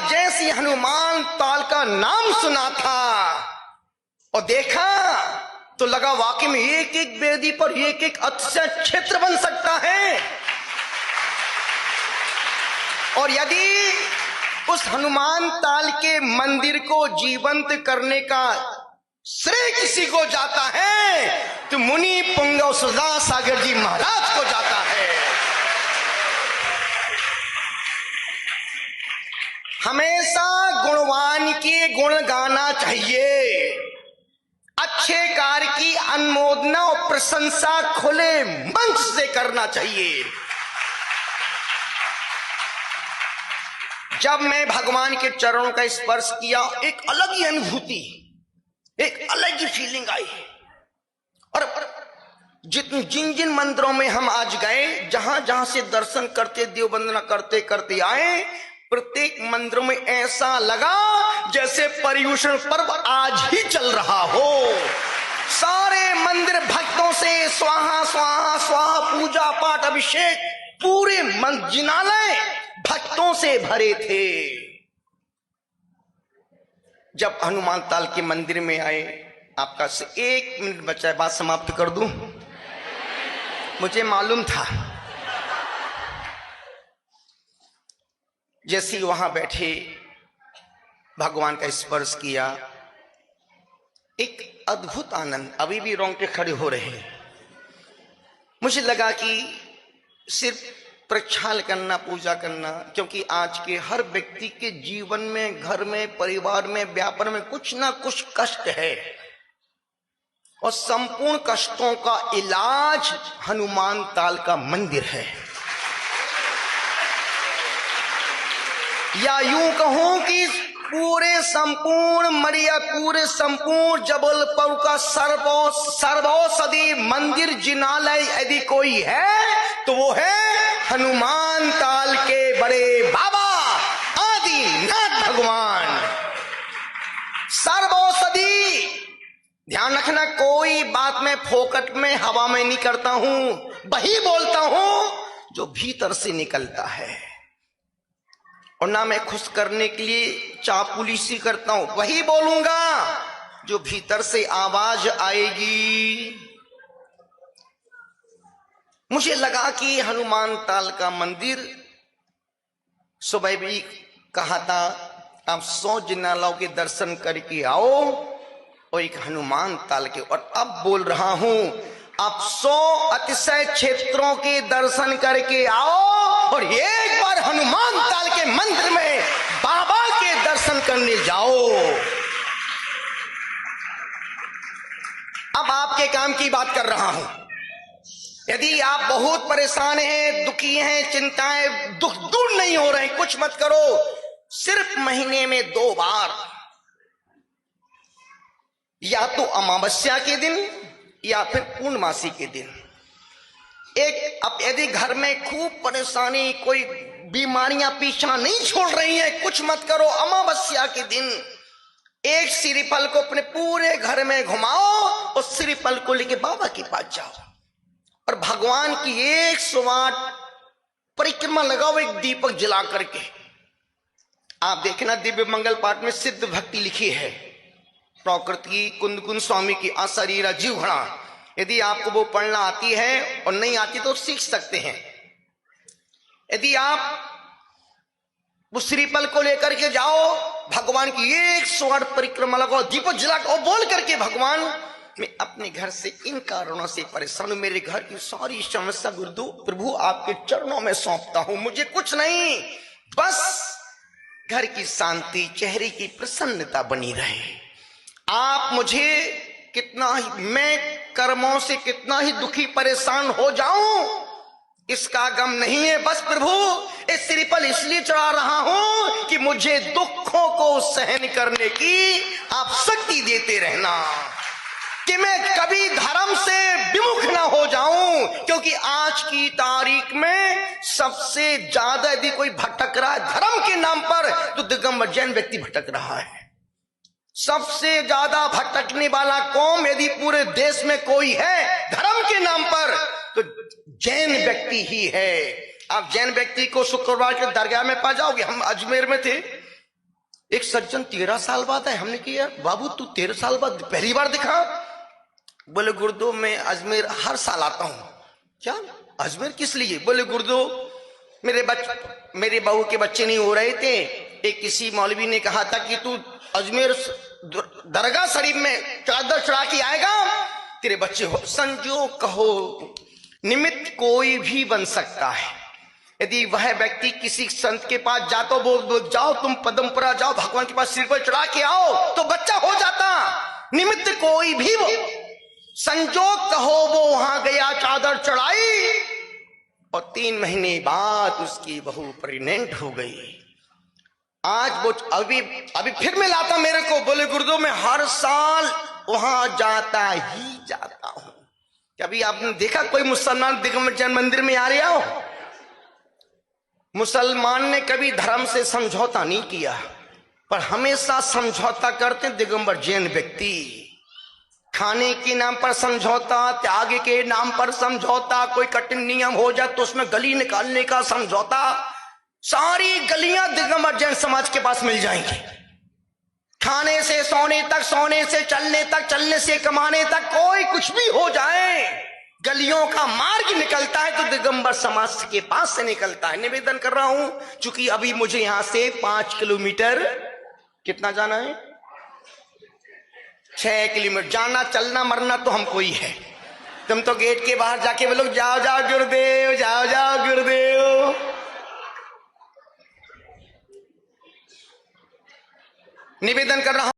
जैसी हनुमान ताल का नाम सुना था और देखा तो लगा वाकई में एक एक वेदी पर एक एक अतिशय क्षेत्र बन सकता है। और यदि उस हनुमान ताल के मंदिर को जीवंत करने का श्रेय किसी को जाता है तो मुनि पुंगव सुधा सागर जी महाराज को जाता है। हमेशा गुणवान के गुण गाना चाहिए, अच्छे कार्य की अनुमोदना और प्रशंसा खुले मंच से करना चाहिए। जब मैं भगवान के चरणों का स्पर्श किया एक अलग ही अनुभूति, एक अलग ही फीलिंग आई। और जिन जिन मंदिरों में हम आज गए, जहां जहां से दर्शन करते देव वंदना करते करते आए, प्रत्येक मंदिर में ऐसा लगा जैसे पर्युषण पर्व आज ही चल रहा हो। सारे मंदिर भक्तों से स्वाहा स्वाहा स्वाहा, पूजा पाठ अभिषेक, पूरे जिनालय भक्तों से भरे थे। जब हनुमान ताल के मंदिर में आए, आपका से 1 मिनट बचा है, बात समाप्त कर दूं। मुझे मालूम था जैसे ही वहां बैठे भगवान का स्पर्श किया, एक अद्भुत आनंद, अभी भी रोंगटे खड़े हो रहे हैं। मुझे लगा कि सिर्फ प्रक्षाल करना, पूजा करना, क्योंकि आज के हर व्यक्ति के जीवन में, घर में, परिवार में, व्यापार में कुछ ना कुछ कष्ट है और संपूर्ण कष्टों का इलाज हनुमान ताल का मंदिर है। या यूं कहूं कि पूरे संपूर्ण जबलपुर का सर्वौषधि मंदिर जिनालय यदि कोई है तो वो है हनुमान ताल के बड़े बाबा आदिनाथ भगवान। सर्वौषधि, ध्यान रखना, कोई बात मैं फोकट में हवा में नहीं करता हूं, वही बोलता हूं जो भीतर से निकलता है। और ना मैं खुश करने के लिए चापलूसी करता हूं, वही बोलूंगा जो भीतर से आवाज आएगी। मुझे लगा कि हनुमान ताल का मंदिर, सुबह भी कहा था आप 100 जिनालयों के दर्शन करके आओ और एक हनुमान ताल के, और अब बोल रहा हूं आप 100 अतिशय क्षेत्रों के दर्शन करके आओ और एक बार हनुमान ताल के मंदिर में बाबा के दर्शन करने जाओ। अब आपके काम की बात कर रहा हूं। यदि आप बहुत परेशान हैं, दुखी हैं, चिंताएं, दुख दूर नहीं हो रहे, कुछ मत करो। सिर्फ महीने में 2 बार, या तो अमावस्या के दिन या फिर पूर्णमासी के दिन, अब यदि घर में खूब परेशानी, कोई बीमारियां पीछा नहीं छोड़ रही हैं, कुछ मत करो। अमावस्या के दिन एक श्रीफल को अपने पूरे घर में घुमाओ और श्रीफल को लेके बाबा के पास जाओ और भगवान की 108 परिक्रमा लगाओ, एक दीपक जला करके। आप देखना दिव्य मंगल पाठ में सिद्ध भक्ति लिखी है, प्रकृति कुंदकुन स्वामी की अशरीरा जीवघड़ा। यदि आपको वो पढ़ना आती है और नहीं आती तो सीख सकते हैं। यदि आप उस श्रीफल को लेकर के जाओ, भगवान की 108 परिक्रमा लगाओ, दीपक जलाओ, बोल करके भगवान मैं अपने घर से इन कारणों से परेशान हूं, मेरे घर की सारी समस्या गुरुदेव प्रभु आपके चरणों में सौंपता हूं, मुझे कुछ नहीं, बस घर की शांति, चेहरे की प्रसन्नता बनी रहे। आप मुझे कितना ही, मैं कर्मों से कितना ही दुखी परेशान हो जाऊं इसका गम नहीं है, बस प्रभु इस श्रीफल इसलिए चढ़ा रहा हूं कि मुझे दुखों को सहन करने की आप शक्ति देते रहना, कि मैं कभी धर्म से विमुख ना हो जाऊं। क्योंकि आज की तारीख में सबसे ज्यादा यदि कोई भटक रहा है धर्म के नाम पर तो दिगंबर जैन व्यक्ति भटक रहा है। सबसे ज्यादा भटकने वाला कौम यदि पूरे देश में कोई है धर्म के नाम पर तो जैन व्यक्ति ही है। आप जैन व्यक्ति को शुक्रवार के दरगाह में पा जाओगे। हम अजमेर में थे, एक सज्जन 13 साल बाद है। हमने कहा यार बाबू तू 13 साल बाद पहली बार दिखा? बोले गुरुदेव मैं अजमेर हर साल आता हूं। क्या अजमेर किस लिए? बोले गुरुदेव मेरे बहू के बच्चे नहीं हो रहे थे, एक किसी मौलवी ने कहा था कि तू अजमेर दरगाह शरीफ में चादर चढ़ा के आएगा तेरे बच्चे हो। संजोग कहो निमित्त कोई भी बन सकता है। यदि वह व्यक्ति किसी संत के पास जाता बोल जाओ तुम पदमपुरा जाओ भगवान के पास सिर पर चढ़ा के आओ तो बच्चा हो जाता। निमित्त कोई भी वो, संजोग कहो वो वहां गया चादर चढ़ाई और 3 महीने बाद उसकी बहू प्रेग्नेंट हो गई। आज वो अभी फिर मिलाता मेरे को। बोले गुरुदेव मैं हर साल वहां जाता ही जाता हूं। कभी आपने देखा कोई मुसलमान दिगंबर जैन मंदिर में आ रहा हो? मुसलमान ने कभी धर्म से समझौता नहीं किया, पर हमेशा समझौता करते दिगंबर जैन व्यक्ति। खाने के नाम पर समझौता, त्याग के नाम पर समझौता, कोई कठिन नियम हो जाए तो उसमें गली निकालने का समझौता। सारी गलियां दिगंबर जैन समाज के पास मिल जाएंगी। खाने से सोने तक, सोने से चलने तक, चलने से कमाने तक, कोई कुछ भी हो जाए गलियों का मार्ग निकलता है तो दिगंबर समाज के पास से निकलता है। निवेदन कर रहा हूं चूंकि अभी मुझे यहां से 5 किलोमीटर कितना जाना है, 6 किलोमीटर जाना, चलना मरना तो हमको ही है। तुम तो गेट के बाहर जाके बोलो जाओ जाओ गुरुदेव, जाओ जाओ गुरुदेव। निवेदन कर रहा हूं